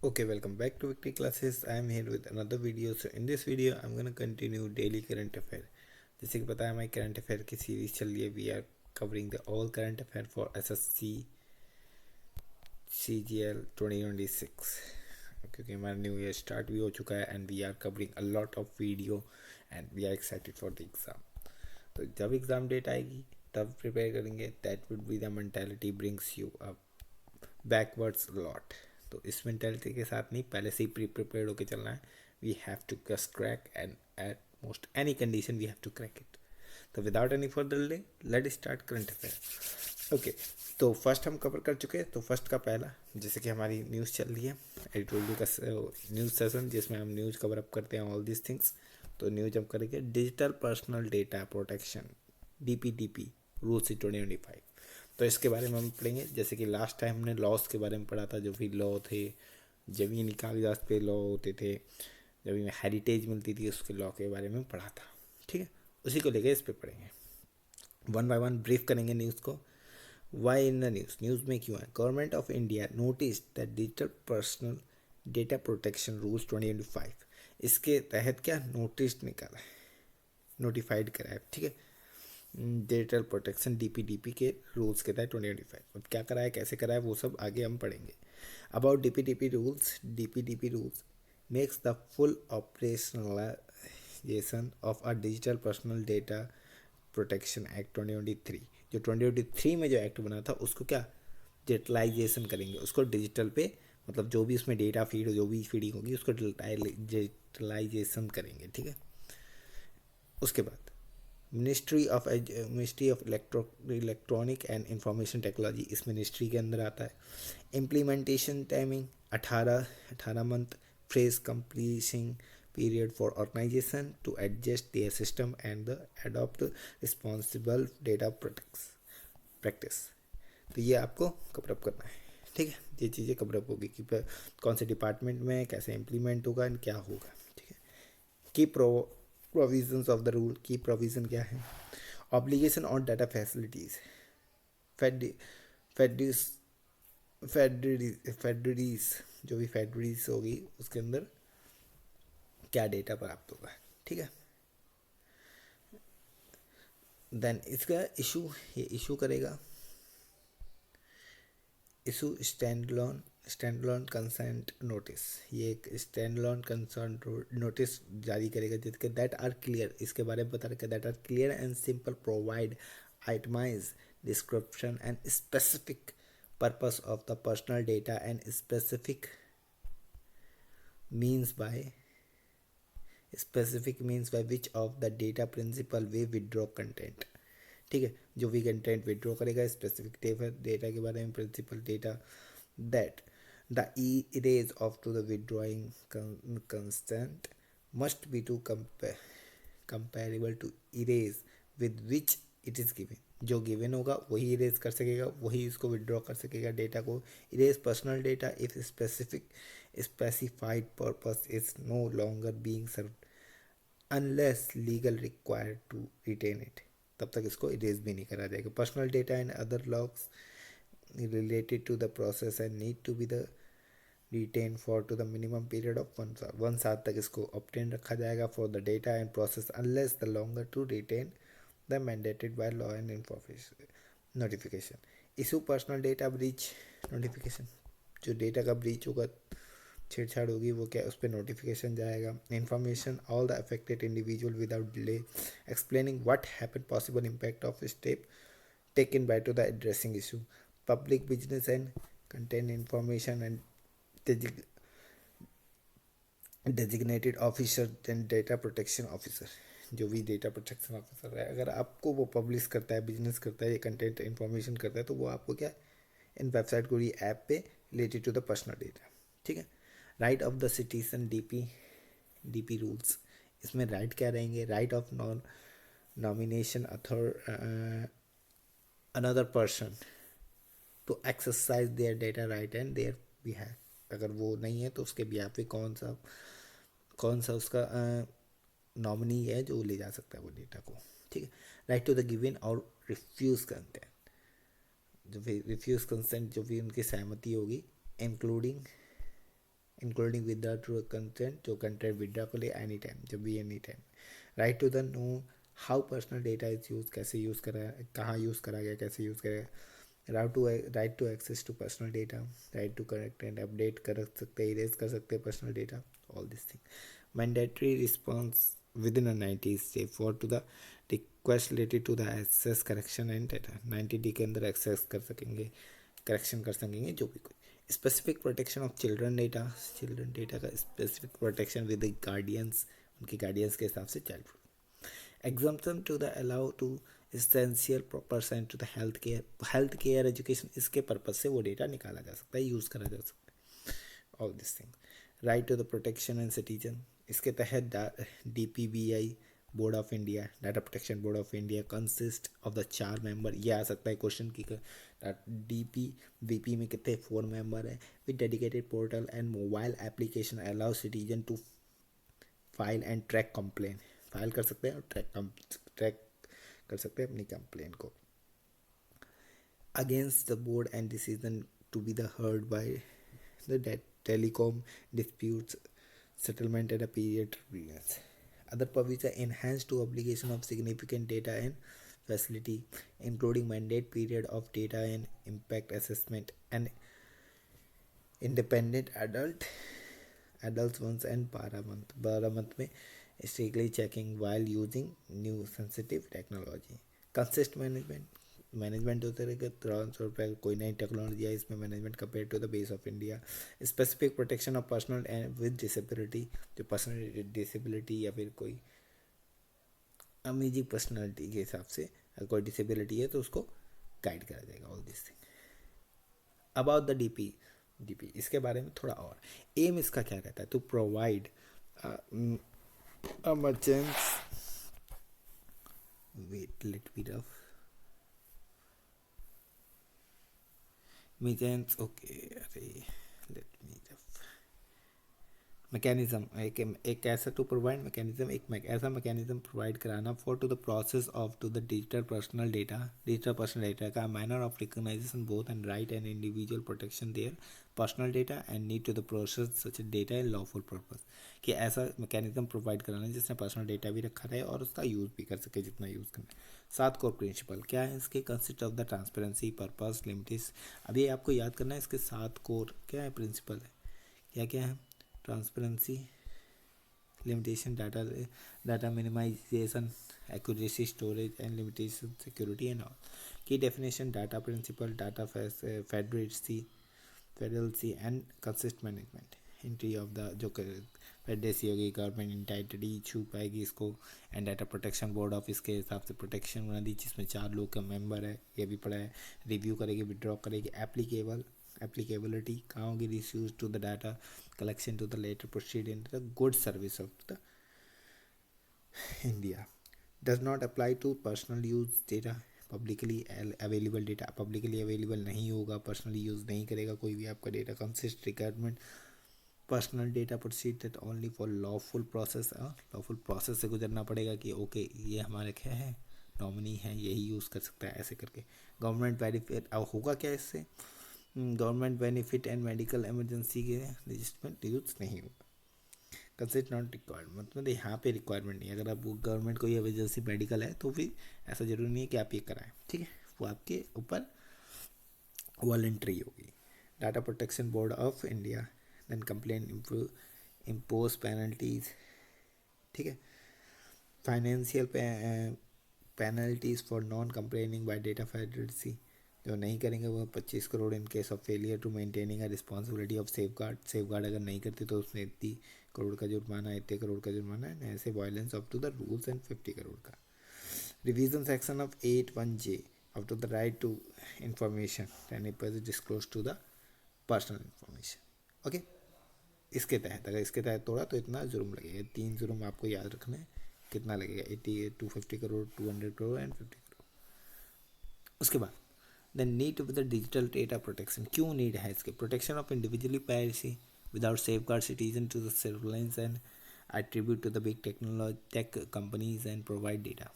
Okay, welcome back to Victory Classes. I am here with another video. So in this video, I'm gonna continue daily current affair. जैसे कि पता है हमारी current affair की series चल रही है. We are covering the all current affair for SSC CGL 2026 क्योंकि हमारा न्यू ईयर स्टार्ट भी हो चुका है and we are covering a lot of video and we are excited for the exam. तो जब एग्ज़ाम डेट आएगी तब प्रिपेयर करेंगे. That would be the mentality brings you up backwards lot. तो इस मेंटेलिटी के साथ नहीं, पहले से ही प्रिपेयर्ड होकर चलना है. We have to just crack and at most any condition we have to crack it. तो without any further delay let start current affair. Okay, तो फर्स्ट हम कवर कर चुके हैं. तो फर्स्ट का पहला, जैसे कि हमारी न्यूज़ चल रही है एडिटोरियल का न्यूज़ सेशन जिसमें हम न्यूज़ कवर अप करते हैं ऑल दिस थिंग्स. तो न्यूज़ हम करेंगे digital personal data protection DPDP rules 2025. तो इसके बारे में हम पढ़ेंगे. जैसे कि लास्ट टाइम हमने लॉस के बारे में पढ़ा था, जो भी लॉ थे, ज़मीनी कागजात पे लॉ होते थे, जब हेरिटेज मिलती थी उसके लॉ के बारे में पढ़ा था. ठीक है, उसी को लेके इस पे पढ़ेंगे. वन बाय वन ब्रीफ करेंगे न्यूज़ को. वाई इन द न्यूज़ में क्यों है. Government of India notice that digital personal data protection rules 2025. इसके तहत क्या नोटिस निकाला है, नोटिफाइड करा है. ठीक है, डिजिटल प्रोटेक्शन DPDP के रूल्स के तहत 2025. अब क्या करा है, कैसे करा है, वो सब आगे हम पढ़ेंगे. About DPDP rules makes the full operationalisation of a digital personal data protection act 2023. जो 2023 में जो एक्ट बना था उसको क्या डिजिटलाइजेशन करेंगे, उसको डिजिटल पे, मतलब जो भी उसमें डेटा फीड जो भी फीडिंग होगी उसको डिजिटलाइजेशन करेंगे. ठीक है, उसके बाद ministry of electronic and information technology इस मिनिस्ट्री के अंदर आता है. Implementation timing 18 month. Phrase completion period for organization to adjust their system and the adopt responsible data practice. तो ये आपको कवर अप करना है. ठीक है, ये चीज़ें कवर अप होगी कि कौन से डिपार्टमेंट में कैसे इम्प्लीमेंट होगा एंड क्या होगा. ठीक है, key provisions of the rule. Key provision क्या है. Obligation on data facilities. Fiduciaries fiduciaries जो भी फेडरीज होगी उसके अंदर क्या डेटा प्राप्त होगा. ठीक है, देन इसका इशू, ये इशू करेगा issue stand loan consent notice. ये एक स्टैंड लोन कंसेंट नोटिस जारी करेगा जिसके दैट आर क्लियर, इसके बारे में बता रखा, that are clear and simple, provide itemize description and specific purpose of the personal data and specific means by which of the data principal way withdraw content. ठीक है, जो भी कंटेंट विड्रॉ करेगा स्पेसिफिक डेटा के बारे में, principal data, that the erase of to the withdrawing constant must be to comparable to erase with which it is given. जो given होगा वही इरेज कर सकेगा, वही इसको विड्रॉ कर सकेगा डेटा को. Erase personal data if specified purpose is no longer being served unless legal required to retain it. तब तक इसको इरेज भी नहीं करा जाएगा. Personal data and other logs related to the process and need to be the retain for to the minimum period of 1 साल तक इसको ऑब्टेन रखा जाएगा for the data and process unless the longer to retain the mandated by law and information notification. Issue personal data breach notification. जो data का breach होगा, छेड़छाड़ होगी, वो क्या उस पर नोटिफिकेशन जाएगा. Information all the affected individual without delay explaining what happen, possible impact of step taken by to the addressing issue. Public business and content information and designated officer and data protection officer. जो भी data protection officer है, अगर आपको वो publish करता है, business करता है, ये कंटेंट इंफॉर्मेशन करता है, तो वो आपको क्या इन वेबसाइट को, ये ऐप पे related to the personal data. ठीक है, right of the citizen DP rules. इसमें राइट क्या रहेंगे. Right of nomination another person to exercise their data right and their behalf. अगर वो नहीं है तो उसके बिहाफ पे कौन सा उसका नॉमिनी है जो ले जा सकता है वो डेटा को. ठीक है, राइट टू द गिवन और रिफ्यूज़ कंसेंट. जो भी रिफ्यूज़ कंसेंट, जो भी उनकी सहमति होगी, including including withdraw through consent, जो कंटेंट विदड्रॉ कर ले एनी टाइम, जब भी any time. Right to the know how personal data is use, कैसे यूज़ करा, कहाँ यूज़ करा गया, कैसे यूज़ करा गया। Right to access to personal data, right to correct and update कर सकते, इरेज कर सकते हैं personal data, all this thing. Mandatory response within 90 day for to the request related to the access correction and data. 90 day के अंदर access कर सकेंगे, correction कर सकेंगे, जो भी कोई। Specific protection of children data, children data का स्पेसिफिक प्रोटेक्शन विद गार्डियंस, उनके गार्डियंस के हिसाब से child. Exemption to the allow to essential purpose and to the health care education, इसके पर्पज से वो डेटा निकाला जा सकता है, यूज़ करा जा सकता है, all this thing. Right to the protection and citizen, इसके तहत DPBI board of India, data protection board of India consist of the 4 member. ये आ सकता है क्वेश्चन की, DPBP में कितने 4 मेंबर हैं। With dedicated portal and mobile application allow citizen to file and track complain, file कर सकते हैं और ट्रैक कर सकते हैं अपनी कंप्लेन को against the board and decision to be the heard by the telecom disputes settlement at a period grievance. Other provisions enhanced to obligation of significant data and facility, including mandate period of data and impact assessment and independent adults once and 12 month में strictly checking while using new sensitive technology. Consist management होते रहेगा, transfer पर कोई नई technology है इसमें management compare to the base of India. Specific protection of personal and with disability, जो personal disability या फिर कोई अमेजिंग पर्सनैलिटी के हिसाब से अगर कोई डिसेबिलिटी है तो उसको गाइड करा जाएगा, all this thing. About the DP इसके बारे में थोड़ा और। एम इसका क्या रहता है, to provide wait let me rough mechanisms, okay, अरे let me मैकेनिज्म, एक ऐसा टू प्रोवाइड मैकेनिज्म, एक ऐसा मैकेनिज्म प्रोवाइड कराना for to the process of to the digital personal data का manner of recognization both and right and individual protection their personal data and need to the process such data in lawful purpose, कि ऐसा mechanism provide कराना जिसने personal data भी रखा रहे और उसका यूज़ भी कर सके जितना यूज़ करना। 7 कोर प्रिंसिपल क्या है इसके, consist of the transparency, purpose, limits. अभी आपको याद करना है इसके 7 कोर क्या है, प्रिंसिपल है, क्या क्या है, transparency, limitation, data minimization, accuracy, storage and limitation, security and all. Key definition, data principal, data fiduciary and consent management. Entry of the जो फेडरेसी होगी, गवर्नमेंट इंटाइटली छू पाएगी इसको, and data protection board of इसके हिसाब से protection बना दी जिसमें 4 लोग का मेंबर है, ये भी पढ़ा है। रिव्यू करेगी, विड्रॉ करेगी, applicability कहाँ होगी, reuse to the data collection to the letter proceed in the good service of the India. Does not apply to personal use data, publicly available data publicly available नहीं होगा, personally use नहीं करेगा कोई भी आपका डेटा। Consent requirement, personal data proceed that only for lawful process से गुजरना पड़ेगा कि ओके ये हमारे क्या है, नॉमिनी है, यही यूज़ कर सकता है, ऐसे करके। गवर्नमेंट बेनिफिट, अब होगा क्या इससे, government benefit and medical emergency के रजिस्टमेंट यूज नहीं होगा। कंसिस्ट नॉट रिक्वायर्ड, मतलब यहाँ पे रिक्वायरमेंट नहीं है, अगर आप गवर्नमेंट को ये इमरजेंसी मेडिकल है तो फिर ऐसा जरूरी नहीं है कि आप ये कराएं, ठीक है, वो आपके ऊपर वॉलंटरी होगी। Data protection board of India then complain impose penalties, ठीक है, financial penalties for non complaining by data fiduciary, जो नहीं करेंगे वो 25 crore in case of failure to maintaining a responsibility of safeguard अगर नहीं करते तो उसमें 80 करोड़ का जुर्माना, 80 करोड़ का जुर्माना है, ऐसे violence up to the rules and 50 crore का। Revision section of 81J up to the right to information and it disclose to the personal information, okay. इसके तहत अगर इसके तहत तोड़ा तो इतना जुर्म लगेगा, 3 जुर्म आपको याद रखना है, कितना लगेगा, 80, 250 करोड़, 200 करोड़ एंड 50 करोड़। उसके बाद the need to the digital data protection, क्यों नीड है इसके, protection of individually privacy without safeguard citizen to the surveillance and attribute to the big tech companies and provide data,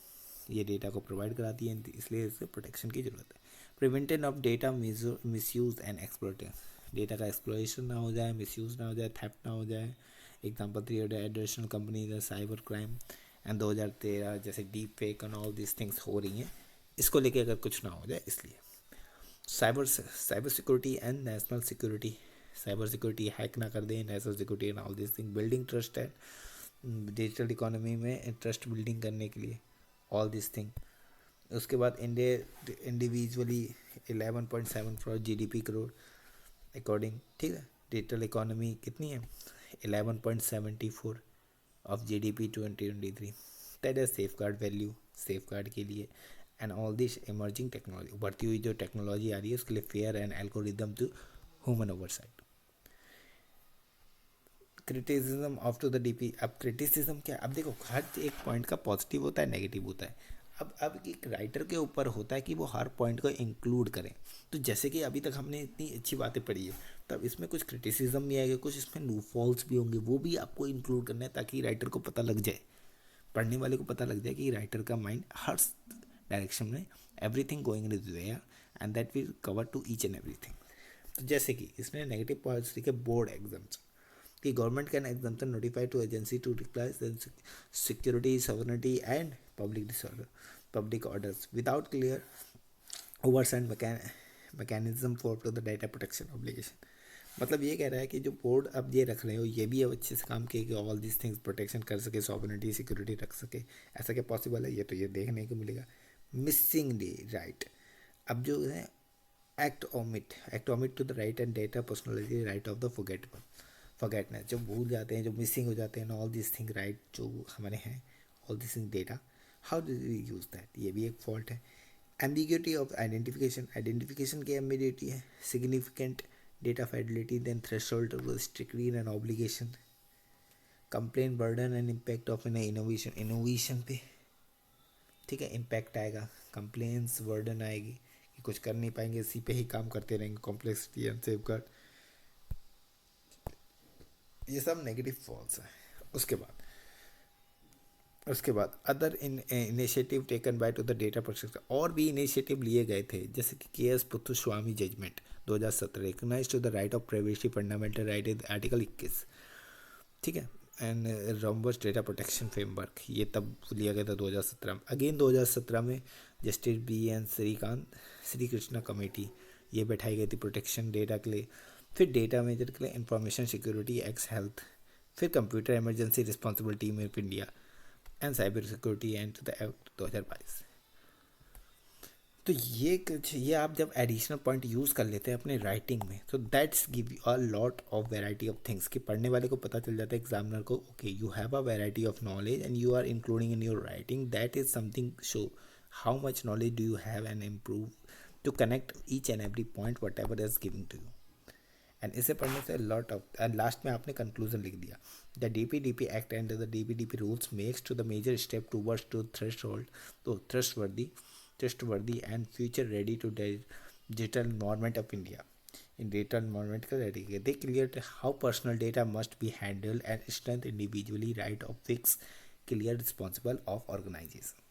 ये डेटा को प्रोवाइड कराती है इसलिए इससे प्रोटेक्शन की ज़रूरत है। Prevention of data misuse and exploitation, data का एक्सप्लोरेशन ना हो जाए, मिसयूज़ ना हो जाए, थेफ्ट ना हो जाए। Example 3 additional company cyber crime and 2013 जैसे deep fake and all this things हो रही हैं, इसको लेके अगर कुछ ना हो जाए इसलिए। Cyber security and national security, cyber security hack ना कर दें, national security and all this thing, building trust and digital economy में ट्रस्ट बिल्डिंग करने के लिए ऑल दिस थिंग। उसके बाद इंडिविजुअली 11.7 GDP करोड़ अकॉर्डिंग, ठीक है। डिजिटल इकोनॉमी कितनी है, 11.74 of GDP 2023। That is safeguard value, safeguard के लिए and all this emerging technology, उभरती हुई जो टेक्नोलॉजी आ रही है उसके लिए fair and algorithm to human oversight. Criticism of to the DP। अब क्रिटिसिज्म क्या, अब देखो हर एक पॉइंट का पॉजिटिव होता है, नेगेटिव होता है। अब एक राइटर के ऊपर होता है कि वो हर पॉइंट को इंक्लूड करें। तो जैसे कि अभी तक हमने इतनी अच्छी बातें पढ़ी है, तब इसमें कुछ क्रिटिसिज्म भी आएगा, कुछ इसमें नो फॉल्स भी होंगे, वो भी आपको इंक्लूड करना है ताकि राइटर को पता लग जाए, पढ़ने वाले को पता लग जाए कि राइटर का माइंड हर डायरेक्शन में everything going is where and that will cover to each and everything. तो जैसे कि इसमें नेगेटिव पॉइंट्स लिखे, बोर्ड एग्जाम्स कि government can exempt notify to agency to replies security sovereignty and public orders without clear oversight mechanism for to the data protection obligation. मतलब ये कह रहा है कि जो बोर्ड अब ये रख रहे हो ये भी अब अच्छे से काम किए कि ऑल दिस थिंग्स प्रोटेक्शन कर सके, सॉवरेनिटी सिक्योरिटी रख सके। ऐसा क्या पॉसिबल है, ये तो ये देखने को मिलेगा। मिसिंग डे राइट, अब जो है act omit to the right and data personality right of the forgetness, जो भूल जाते हैं, जो मिसिंग हो जाते हैं, ऑल दिस थिंग राइट जो हमारे हैं, all this thing data, how do we use that, ये भी एक फॉल्ट है। एम्बिग्यूटी ऑफ आइडेंटिफिकेशन की एम्बिग्यूटी है। Significant data fidelity then threshold strictly and obligation. Complain burden and impact of an innovation पे, ठीक है, इम्पैक्ट आएगा, कंप्लेन्स बर्डन आएगी कि कुछ कर नहीं पाएंगे, इसी पे ही काम करते रहेंगे, कॉम्प्लेक्सिटी एंड सेफगार्ड, ये सब नेगेटिव फॉल्स है। उसके बाद other initiative taken by to the data protection, और भी इनिशिएटिव लिए गए थे जैसे कि KS Puttaswamy judgment 2017 recognize to the right of privacy fundamental right in article 21, ठीक है, and robust data protection framework, ये तब लिया गया था 2017 में। अगेन 2017 में justice BN Shri Krishna committee ये बैठाई गई थी प्रोटेक्शन डेटा के लिए। फिर डेटा मेजर के लिए इंफॉर्मेशन सिक्योरिटी एक्ट हेल्थ, फिर computer emergency responsible team of India and cyber security and the act 2022। तो ये आप जब एडिशनल पॉइंट यूज़ कर लेते हैं अपने राइटिंग में, तो that's give you a lot of variety of things, कि पढ़ने वाले को पता चल जाता है एग्जामिनर को, okay you have a variety of knowledge and you are including in your writing, that is something show how much knowledge do you have and improve to connect each and every point whatever is giving to you. And इसे पढ़ने से lot of, and last में आपने conclusion लिख दिया, the DPDP act and the DPDP rules makes to the major step towards to threshold, तो trustworthy and future ready to digital environment of India. In digital environment का ready, they clear how personal data must be handled and strength individually right of fix clear responsible of organization।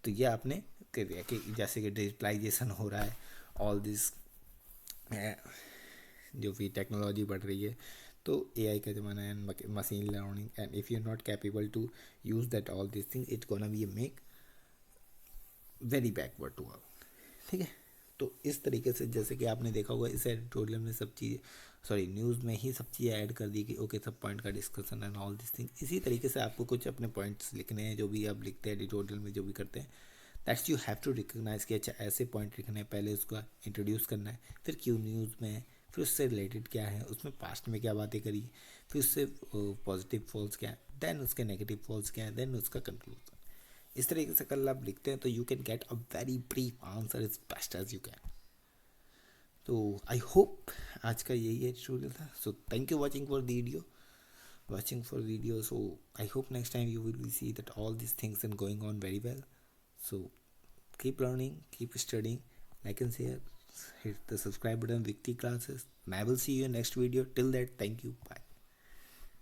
तो ये आपने कह दिया कि जैसे कि digitalisation हो रहा है, ऑल दिस जो भी टेक्नोलॉजी बढ़ रही है, तो AI का ज़माना है and machine learning, and if you are not capable to use that all this thing it's gonna be make very backward to work, ठीक है। तो इस तरीके से जैसे कि आपने देखा होगा इस एडिटोरियल में सब चीज़, सॉरी न्यूज़ में ही सब चीज़ें ऐड कर दी कि ओके सब पॉइंट का discussion and all this thing. इसी तरीके से आपको कुछ अपने पॉइंट्स लिखने हैं, जो भी आप लिखते हैं एडिटोरियल में जो भी करते हैं, that's you have to recognise कि अच्छा ऐसे पॉइंट लिखने हैं, पहले उसका इंट्रोड्यूस करना है, फिर क्यों न्यूज़ में है, फिर उससे रिलेटेड क्या है, उसमें पास्ट में क्या बातें करी, फिर उससे पॉजिटिव फॉल्स क्या है, देन उसके नेगेटिव फॉल्स क्या है, देन उसका कंक्लूजन। इस तरीके से कल आप लिखते हैं तो you can get a very brief answer as best as you can. तो आई होप आज का यही एडिटोरियल था। So thank you watching for video. So I hope next time you will see that all these things are going on very well. So keep learning, keep studying, like and share, hit the subscribe button, Vikti classes, and I will see you in next video. Till that, thank you, bye.